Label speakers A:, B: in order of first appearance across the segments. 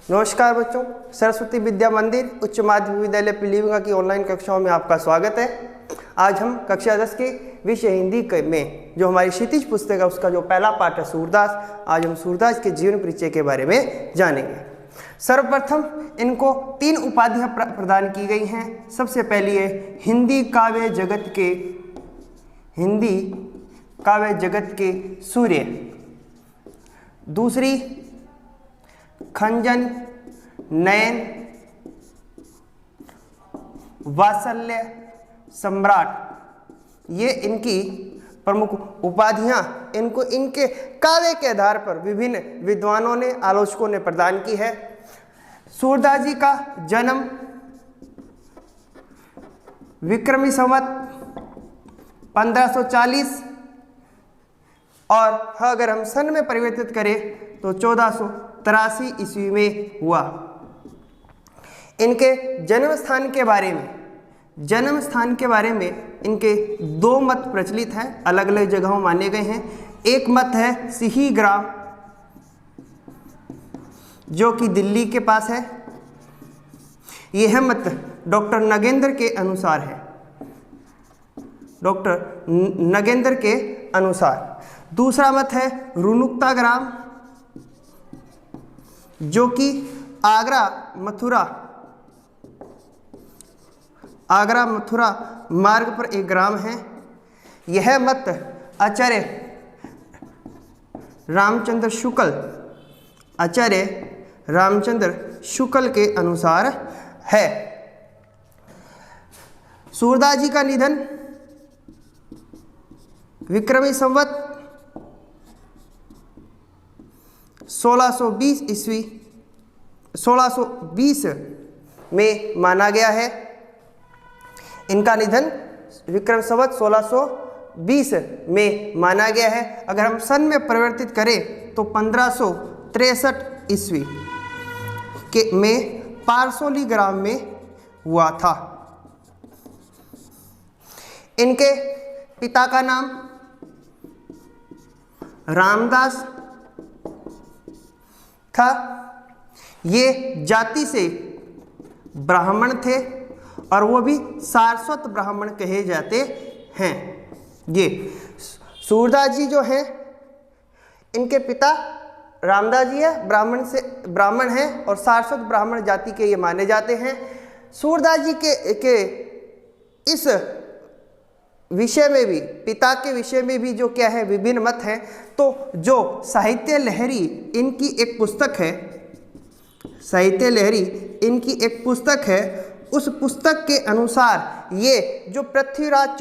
A: नमस्कार बच्चों, सरस्वती विद्या मंदिर उच्च माध्यमिक विद्यालय पीलीभीत की ऑनलाइन कक्षाओं में आपका स्वागत है। आज हम कक्षा 10 के विषय हिंदी में जो हमारी क्षितिज पुस्तक है उसका जो पहला पाठ है सूरदास, आज हम सूरदास के जीवन परिचय के बारे में जानेंगे। सर्वप्रथम इनको 3 उपाधियां प्रदान की गई हैं। सबसे पहली है हिंदी काव्य जगत के सूर्य, दूसरी खंजन नयन वात्सल्य सम्राट। ये इनकी प्रमुख उपाधियां इनको इनके काव्य के आधार पर विभिन्न विद्वानों ने, आलोचकों ने प्रदान की है। सूरदास जी का जन्म विक्रमी संवत 1540 और अगर हम सन में परिवर्तित करें तो 1483 ईस्वी में हुआ। इनके जन्म स्थान के बारे में इनके 2 मत प्रचलित हैं, अलग अलग जगहों माने गए हैं। एक मत है सिही ग्राम जो कि दिल्ली के पास है। यह मत डॉक्टर नगेंद्र के अनुसार। दूसरा मत है रुनुक्ता ग्राम जो कि आगरा मथुरा मार्ग पर एक ग्राम है। यह मत आचार्य रामचंद्र शुक्ल के अनुसार है। सूरदास जी का निधन विक्रमी संवत 1620 में माना गया है। इनका निधन विक्रम संवत 1620 में माना गया है। अगर हम सन में परिवर्तित करें तो 1563 ईस्वी में पारसोली ग्राम में हुआ था। इनके पिता का नाम रामदास था। ये जाति से ब्राह्मण थे और वो भी सारस्वत ब्राह्मण कहे जाते हैं। ये सूरदास जी जो हैं इनके पिता रामदास जी है, ब्राह्मण हैं और सारस्वत ब्राह्मण जाति के ये माने जाते हैं। सूरदास जी के इस विषय में भी, पिता के विषय में भी जो क्या है विभिन्न मत हैं। तो जो साहित्य लहरी इनकी एक पुस्तक है, उस पुस्तक के अनुसार ये जो पृथ्वीराज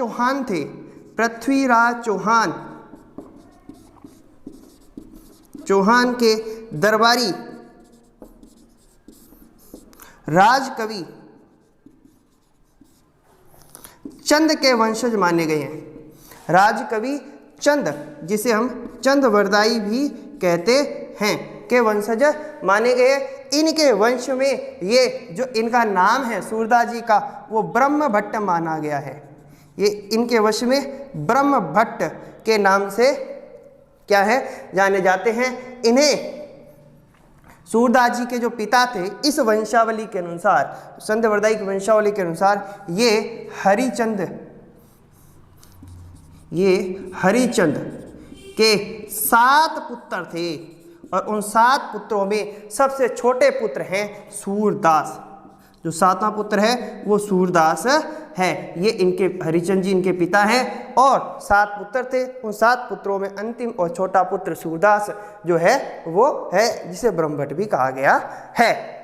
A: चौहान के दरबारी राजकवि चंद के वंशज माने गए हैं। राजकवि चंद, जिसे हम चंदवरदाई भी कहते हैं, के वंशज माने गए। इनके वंश में ये जो इनका नाम है सूरदास जी का वो ब्रह्मभट्ट माना गया है। ये इनके वंश में ब्रह्मभट्ट के नाम से क्या है जाने जाते हैं। इन्हें सूरदास जी के जो पिता थे इस वंशावली के अनुसार, चंदवरदाई की वंशावली के अनुसार ये हरिचंद के 7 पुत्र थे और उन 7 पुत्रों में सबसे छोटे पुत्र हैं सूरदास। जो 7वां पुत्र है वो सूरदास है। ये इनके हरिचंद जी इनके पिता हैं और 7 पुत्र थे। उन 7 पुत्रों में अंतिम और छोटा पुत्र सूरदास जो है वो है जिसे ब्रह्मभट्ट भी कहा गया है।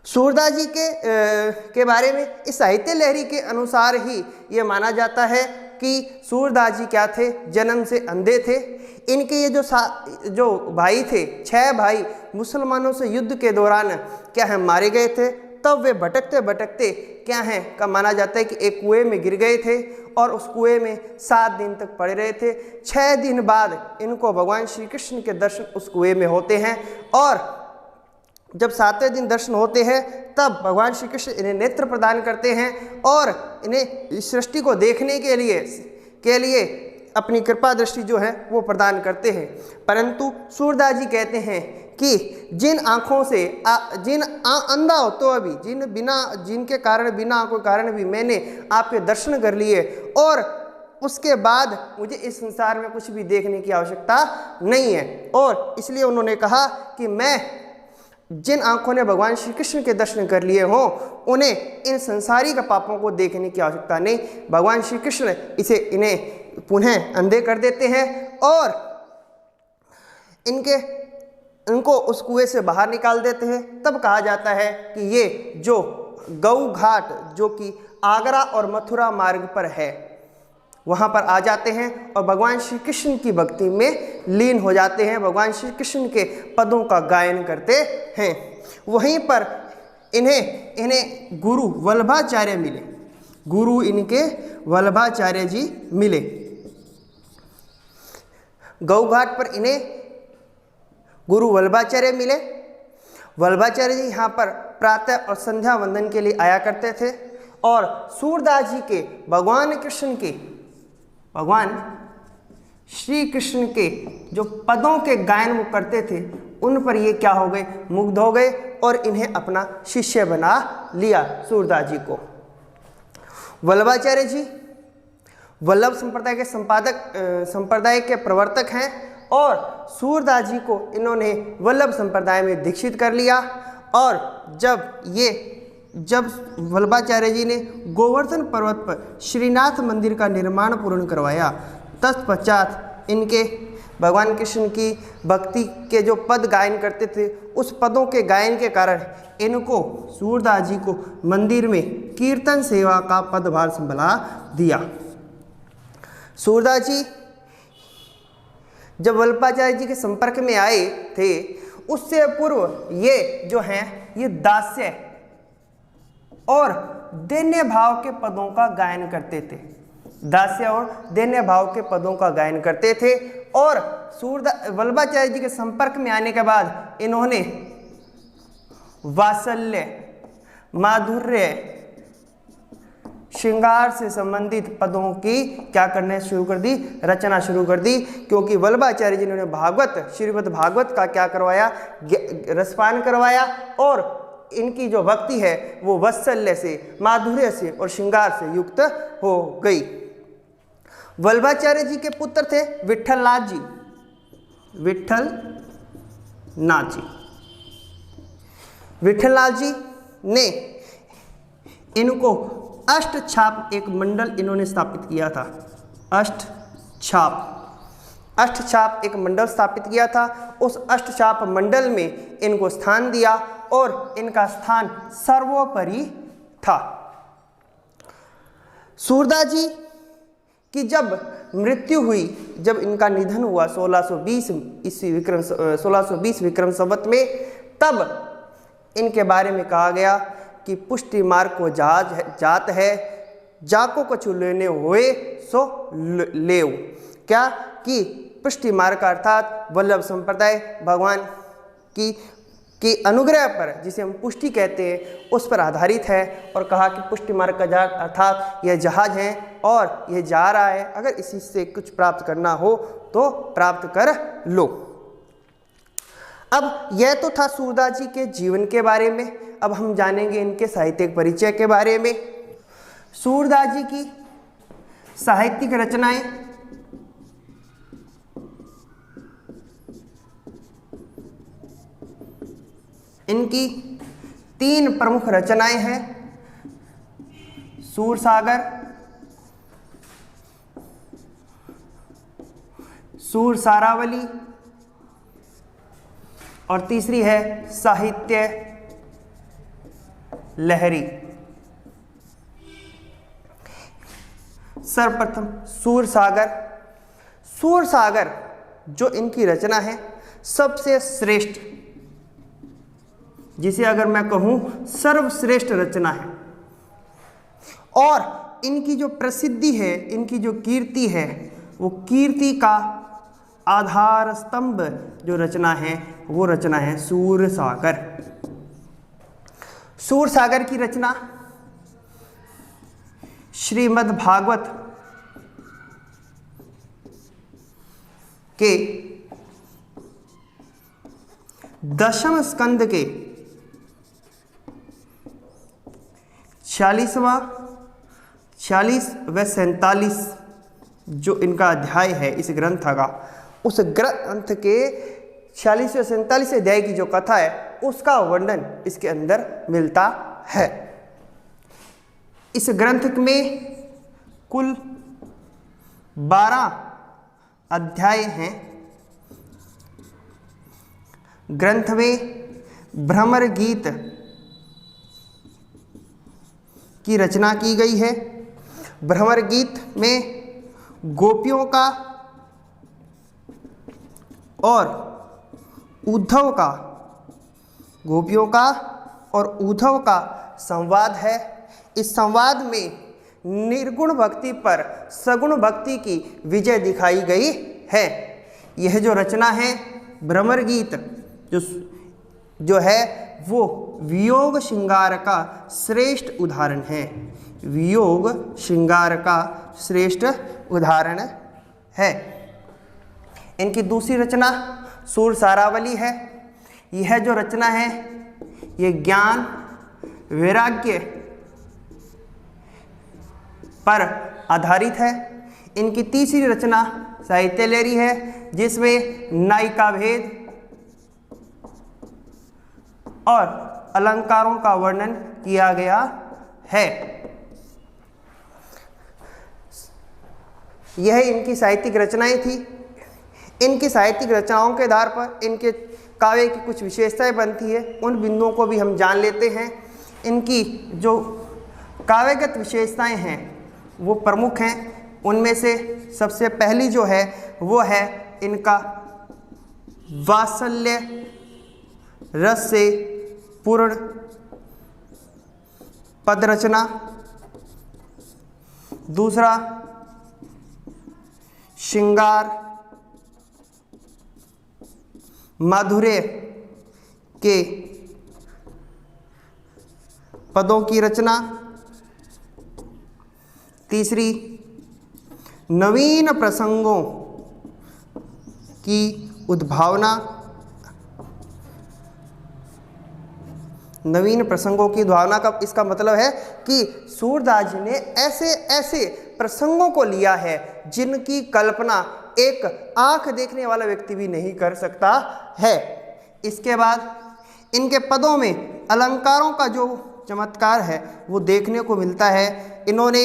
A: सूरदास जी के बारे में इस साहित्य लहरी के अनुसार ही ये माना जाता है कि सूरदास जी क्या थे, जन्म से अंधे थे। इनके ये जो भाई थे, 6 भाई मुसलमानों से युद्ध के दौरान क्या है मारे गए थे। तब वे भटकते भटकते क्या है का माना जाता है कि एक कुएं में गिर गए थे और उस कुएं में 7 दिन तक पड़े रहे थे। 6 दिन बाद इनको भगवान श्री कृष्ण के दर्शन उस कुएं में होते हैं और जब 7वें दिन दर्शन होते हैं तब भगवान श्री कृष्ण इन्हें नेत्र प्रदान करते हैं और इन्हें सृष्टि को देखने के लिए अपनी कृपा दृष्टि जो है वो प्रदान करते हैं। परंतु सूरदास जी कहते हैं कि जिन आँखों से अंधा हो तो अभी जिनके कारण बिना आँखों के कारण भी मैंने आपके दर्शन कर लिए, और उसके बाद मुझे इस संसार में कुछ भी देखने की आवश्यकता नहीं है। और इसलिए उन्होंने कहा कि मैं जिन आंखों ने भगवान श्री कृष्ण के दर्शन कर लिए हों उन्हें इन संसारिक पापों को देखने की आवश्यकता नहीं। भगवान श्री कृष्ण इन्हें पुनः अंधे कर देते हैं और इनको उस कुएं से बाहर निकाल देते हैं। तब कहा जाता है कि ये जो गऊ घाट जो कि आगरा और मथुरा मार्ग पर है वहाँ पर आ जाते हैं और भगवान श्री कृष्ण की भक्ति में लीन हो जाते हैं, भगवान श्री कृष्ण के पदों का गायन करते हैं। वहीं पर इन्हें गुरु वल्लभाचार्य मिले, गुरु इनके वल्लभाचार्य जी मिले। गऊ घाट पर इन्हें गुरु वल्लभाचार्य मिले। वल्लभाचार्य जी यहाँ पर प्रातः और संध्या वंदन के लिए आया करते थे और सूरदास जी के भगवान श्री कृष्ण के जो पदों के गायन वो करते थे उन पर ये क्या हो गए, मुग्ध हो गए और इन्हें अपना शिष्य बना लिया सूरदास जी को। वल्लभाचार्य जी वल्लभ संप्रदाय के प्रवर्तक हैं और सूरदास जी को इन्होंने वल्लभ संप्रदाय में दीक्षित कर लिया। और जब वल्लभाचार्य जी ने गोवर्धन पर्वत पर श्रीनाथ मंदिर का निर्माण पूर्ण करवाया, तत्पश्चात इनके भगवान कृष्ण की भक्ति के जो पद गायन करते थे उस पदों के गायन के कारण इनको सूरदास जी को मंदिर में कीर्तन सेवा का पदभार संभाला दिया। सूरदास जी जब वल्लभाचार्य जी के संपर्क में आए थे उससे पूर्व ये जो हैं ये दास्य और दैन्य भाव के पदों का गायन करते थे, दास्य और दैन्य भाव के पदों का गायन करते थे। और वल्लभाचार्य जी के संपर्क में आने के बाद इन्होंने वात्सल्य, माधुर्य, श्रृंगार से संबंधित पदों की क्या करने शुरू कर दी, रचना शुरू कर दी। क्योंकि वल्लभाचार्य जी ने भागवत, श्रीमद् भागवत का क्या करवाया, रसपान करवाया और इनकी जो भक्ति है वो वात्सल्य से, माधुर्य से और श्रृंगार से युक्त हो गई। वल्लभाचार्य जी के पुत्र थे विट्ठलनाथ जी। विट्ठलनाथ जी ने इनको अष्टछाप एक मंडल इन्होंने स्थापित किया था। अष्टछाप एक मंडल स्थापित किया था। उस अष्टछाप मंडल में इनको स्थान दिया और इनका स्थान सर्वोपरि था। सूरदास जी की जब मृत्यु हुई, जब इनका निधन हुआ 1620 विक्रम संवत में, तब इनके बारे में कहा गया कि पुष्टि मार्ग को जात है, जाको कछु लेने हुए सो लेव। क्या कि पुष्टि मार्ग का अर्थात वल्लभ संप्रदाय भगवान की अनुग्रह पर, जिसे हम पुष्टि कहते हैं, उस पर आधारित है। और कहा कि पुष्टि मार्ग का जहाज अर्थात यह जहाज है और यह जा रहा है, अगर इसी से कुछ प्राप्त करना हो तो प्राप्त कर लो। अब यह तो था सूरदास जी के जीवन के बारे में। अब हम जानेंगे इनके साहित्यिक परिचय के बारे में। सूरदास जी की साहित्यिक रचनाएं इनकी 3 प्रमुख रचनाएं हैं, सूरसागर, सूरसारावली और तीसरी है साहित्य लहरी। सर्वप्रथम सूरसागर जो इनकी रचना है सबसे श्रेष्ठ, जिसे अगर मैं कहूं सर्वश्रेष्ठ रचना है। और इनकी जो प्रसिद्धि है, इनकी जो कीर्ति है, वो कीर्ति का आधार स्तंभ जो रचना है वो रचना है सूरसागर। सूरसागर की रचना श्रीमद् भागवत के दशम स्कंद के 46 व 47 जो इनका अध्याय है इस ग्रंथ का, उस ग्रंथ के 46 व 47 अध्याय की जो कथा है उसका वर्णन इसके अंदर मिलता है। इस ग्रंथ में कुल 12 अध्याय हैं। ग्रंथ में भ्रमर गीत की रचना की गई है। भ्रमर गीत में गोपियों का और उद्धव का, गोपियों का और उद्धव का संवाद है। इस संवाद में निर्गुण भक्ति पर सगुण भक्ति की विजय दिखाई गई है। यह जो रचना है भ्रमर गीत जो है वो वियोग श्रृंगार का श्रेष्ठ उदाहरण है। वियोग श्रृंगार का श्रेष्ठ उदाहरण है। इनकी दूसरी रचना सूर सारावली है। यह जो रचना है ये ज्ञान वैराग्य पर आधारित है। इनकी तीसरी रचना साहित्य लहरी है जिसमें नायिका भेद और अलंकारों का वर्णन किया गया है। यह इनकी साहित्यिक रचनाएं थी। इनकी साहित्यिक रचनाओं के आधार पर इनके काव्य की कुछ विशेषताएं बनती है, उन बिंदुओं को भी हम जान लेते हैं। इनकी जो काव्यगत विशेषताएं हैं वो प्रमुख हैं। उनमें से सबसे पहली जो है वो है इनका वात्सल्य रस से पूर्ण पद रचना। दूसरा श्रृंगार माधुर्य के पदों की रचना। तीसरी नवीन प्रसंगों की उद्भावना। नवीन प्रसंगों की उद्भावना का इसका मतलब है कि सूरदास जी ने ऐसे ऐसे प्रसंगों को लिया है जिनकी कल्पना एक आंख देखने वाला व्यक्ति भी नहीं कर सकता है। इसके बाद इनके पदों में अलंकारों का जो चमत्कार है वो देखने को मिलता है। इन्होंने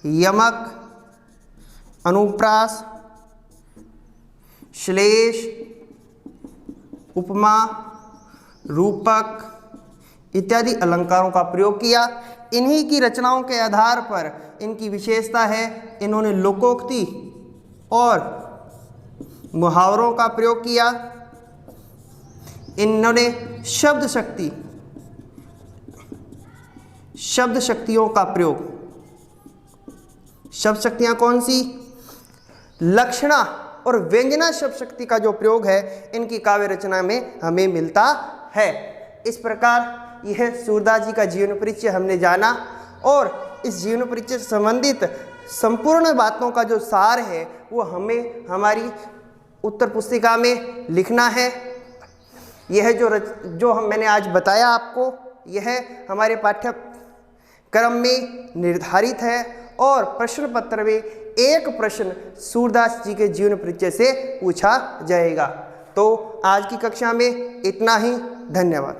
A: यमक, अनुप्रास, श्लेष, उपमा, रूपक इत्यादि अलंकारों का प्रयोग किया। इन्हीं की रचनाओं के आधार पर इनकी विशेषता है इन्होंने लोकोक्ति और मुहावरों का प्रयोग किया। इन्होंने शब्द शक्तियों का प्रयोग। शब्द शक्तियाँ कौन सी? लक्षणा और व्यंजना शब्द शक्ति का जो प्रयोग है इनकी काव्य रचना में हमें मिलता है। इस प्रकार यह सूरदास जी का जीवन परिचय हमने जाना और इस जीवन परिचय से संबंधित संपूर्ण बातों का जो सार है वो हमें हमारी उत्तर पुस्तिका में लिखना है। यह जो मैंने आज बताया आपको यह हमारे पाठ्यक्रम में निर्धारित है और प्रश्न पत्र में एक प्रश्न सूरदास जी के जीवन परिचय से पूछा जाएगा। तो आज की कक्षा में इतना ही। धन्यवाद।